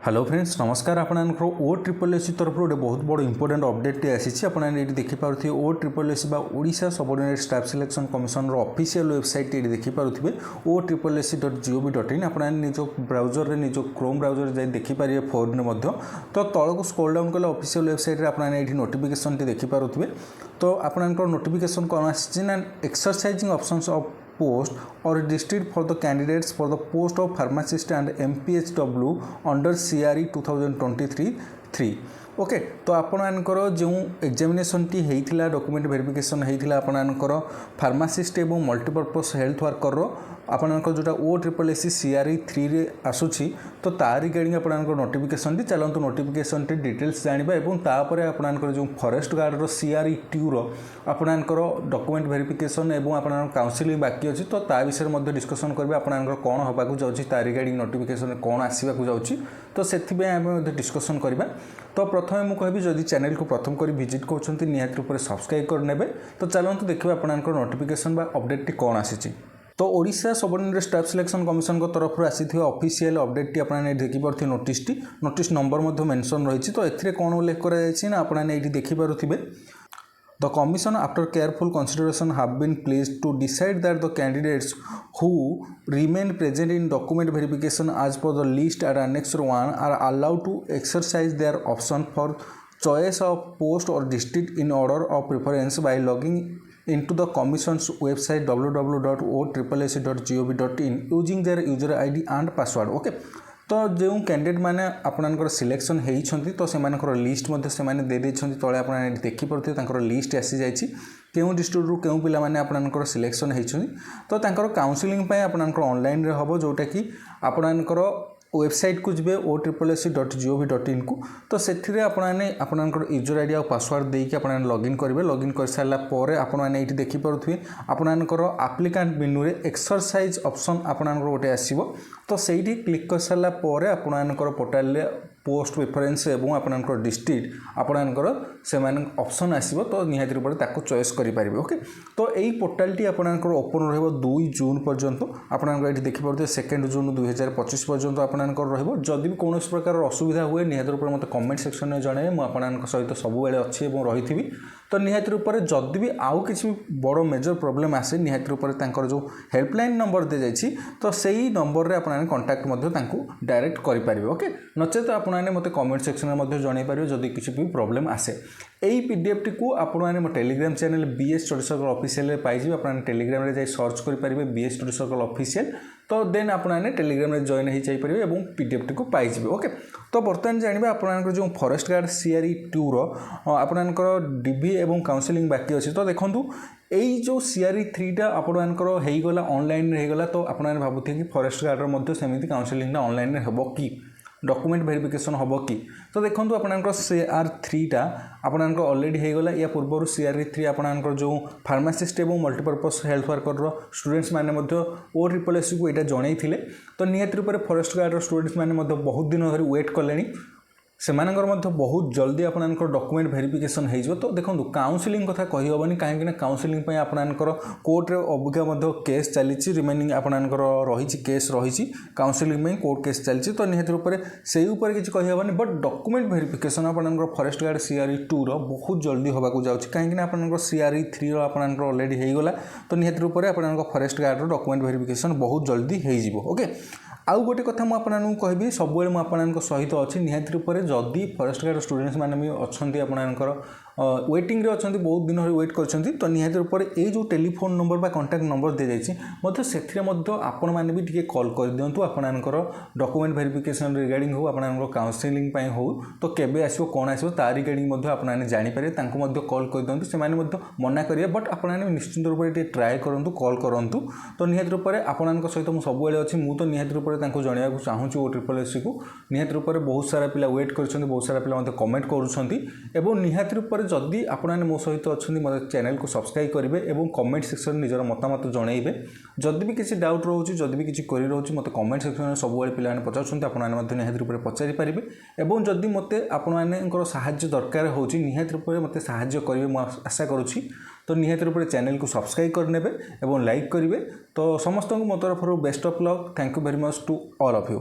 Hello friends नमस्कार आपको ओ triple S तरफ गोटे बहुत बड़ इंपोर्टेंट अपडेट आसी आपने देखिपे O triple S Odisha subordinate staff selection commission official website ये देखिपे OSSEC.gov.in आपने निज ब्राउजर निज क्रोम ब्राउजर जाए देखिपारे फोन में तो तलक स्क्रॉल डाउन कले ऑफिशियल वेबसाइट आपने नोटिफिकेशन देखिपे तो आपंकर नोटिफिकेशन कौन आना exercising options of post or district for the candidates for the post of pharmacist and MPHW under CRE 2023-3 okay तो आपणकर जो एग्जामिनेशन टी होता डॉक्यूमेंट वेरिफिकेशन होता आपणकर फार्मासिस्ट एवं मल्टीपर्पज हेल्थ वर्कर आपणकर जोटा OSSEC CRE 3 रे आसूची तो तार रिगार्डिंग आपणकर नोटिफिकेशन टी चलतु नोटिफिकेशन टी डिटेल्स जानिबा एवं तापर आपणकर जो फॉरेस्ट गार्ड रो CRE 2 रो आपणकर डॉक्यूमेंट वेरिफिकेशन एवं आपणकर काउंसलिंग बाकी अछि तो ता विषय मध्ये डिस्कशन करबे आपणकर कोन होबाकू जाउची तार रिगार्डिंग नोटिफिकेशन कोन आसीबाकू जाउची तो सेथिबे आमे डिस्कशन करबा तो प्रथमे मु कहबी जदि चैनल को प्रथम करी विजिट करछंती निहात रूप सब्सक्राइब कर नेबे तो चलंतु देखबे आपनकर नोटिफिकेशन बा अपडेट टी कोन आसीची तो Odisha subordinate staff selection commission को तरफ आसी ऑफिशियल अपडेट टी आपने देखि परथि नोटिस नंबर मध्ये मेंशन रही तो एथिरे कोन उल्लेख करा जायछि ना आपने एठी देखि पारुथिबे The Commission, after careful consideration, have been pleased to decide that the candidates who remain present in document verification as per the list at Annex 1 are allowed to exercise their option for choice of post or district in order of preference by logging into the Commission's website www.OSSEC.gov.in using their user ID and password. Okay. तो जो candidate मैंने आपनकर selection होती तो से list दे तले आप देखिपे list आसी जाइए क्यों डिस्ट्रिक्ट रू क्यों पिला माने आपनकर सिलेक्शन होती तो काउंसलिंग आपनकर ऑनलाइन रे हबो जोटा कि आपनकर वेबसाइट को जब OSSEC.gov.in को तो से आपनकर यूजर आईडी और पासवर्ड देके आप लॉगिन करेंगे लॉगिन कर सारापर आपने ये देखिपे आपनकर एप्लिकेंट मेनू रे एक्सरसाइज ऑप्शन आपनकर गोटे आसीबो तो सही क्लिक कर सारापर आपनकर पोर्टल पोस्ट प्रेफरेंस एवं आपनकर डिस्ट्रिक्ट आपनकर से ऑप्शन आसीबो तो निहाती रूप से चॉइस करें ओके तो यही पोर्टाल टी आपनकर ओपन रहिबो 2 जून पर्यंत आपनकर ये देखिपे 2 जून 2025 पर्यंत आपनकर रहिबो जदि भी कौन प्रकार असुविधा हुए निहाती रूप मते कमेंट सेक्शन में जणाइबे मु आपनकर सहित सब बेले अच्छी एवं रही तो निहाती रूप से जदि भी आउ किसी बड़ मेजर प्रॉब्लम आसे निहाती रूप से जो हेल्पलाइन नंबर दी जाइए तो सही नंबर रे आपने कांटेक्ट डायरेक्ट करें ओके नचेत आपने मते कमेंट सेक्शन में जन पारे जदि किसी भी प्रॉब्लम आसे यही PDF टी को आपने मो Telegram channel BS study circle official पाइबे आपने टेलीग्राम रे जाई सर्च करेंगे BS स्टडी सर्कल ऑफिशियल तो देन आपने टेलीग्राम रे जॉइन हो जाइए और PDF टी को पाइबे ओके तो बर्तमान जानवे आपनकर जो फॉरेस्ट गार्ड CRE 2 रो आपनकर DV एवं काउंसलिंग बाकी अच्छी तो देखूँ यही जो CRE 3 टा आपनकर होगला ऑनलाइन होगला तो आपने भावुथे कि फॉरेस्ट गार्ड सेमती काउंसलिंग ऑनलाइन हम कि डॉक्यूमेंट वेरिफिकेशन हम कि तो देखो आपनकर CRE 3 टा आपनकर ऑलरेडी होगला या पूर्व CRE 3 आपनकर जो फार्मासिस्ट एवं मल्टीपर्पज हेल्थ वर्कर स्टूडेंट्स मैंने OSSEC को यहाँ जनई तो निहाती रूप से फॉरेस्ट गार्ड स्टूडेंट्स मैंने बहुत दिन धरी वेट कले से बहुत जल्दी आपनकर डॉक्यूमेंट वेरिफिकेशन हो तो देखो काउंसलिंग कथा कही हेनी कहीं काउंसलिंग आपनकर कोर्ट रे अबिका केस चली रिमेनिंग आपनकर रही केस रही काउंसलिंग में कोर्ट केस चली तो निहाती रूप से किसी कही हेनी बट डॉक्यूमेंट वेरिफिकेशन आपनकर फॉरेस्ट गार्ड CRE 2 रो बहुत जल्दी होबाकू जाउछि कहीं आपनकर CRE 3 रो आपनकर ऑलरेडी होगला तो निहाती रूप से आपनकर फॉरेस्ट गार्ड रो डॉक्यूमेंट वेरिफिकेशन बहुत जल्दी हो ओके आउ गोटे कथा मुझे कहबी सब मुझे सहित अच्छी निहाती रूप से जदि फॉरेस्ट गार्ड स्टूडेंट्स मैंने भी अच्छा आपनकर वेटिंग रे अच्छा बहुत दिन वेट कर तो निहाती रूप से ये जो टेलीफोन नंबर बा कांटेक्ट नंबर दी जाइए से आपण मैंने भी टी कॉल कर दिंतु आपनकर डॉक्यूमेंट वेरिफिकेशन रिगार्डिंग हो आपनकर काउंसलिंग हो तो केबे आसो कौन आसो ता रिगार्डिंग आपने जानीपारे कॉल कर दिंतु से मना करेंगे बट आपने निश्चिंत रूप से ट्राए करूँ कॉल करूँ तो निहाती रूप से आपण सहित मुझे सब अच्छी मुझे तो निहाती रूप से जनवाक चाहूँ OSSEC को निहाती रूप से बहुत सारा पिला वेट कर बहुत सारा पिला कमेंट कर निहाती रूप से जदि आपने मो सहित अच्छा मतलब चैनल को सब्सक्राइब करेंगे और कमेंट सेक्शन निजर मतामत जनइबे जदि भी किसी डाउट रोचे जदि भी किसी क्वेरी रोचे मत कमेंट सेक्शन में सब पिला पचार आपने निहाती रूप से पचारि पारे और जदि मत आपर साहाय्य दरकार हो निहाती रूप से मत साहाय्य करेंगे मुझे आशा करुँची तो निहाती रूप से चैनल को सब्सक्राइब करने और लाइक करेंगे तो समस्त मो तरफ best of luck thank you very much to all of you.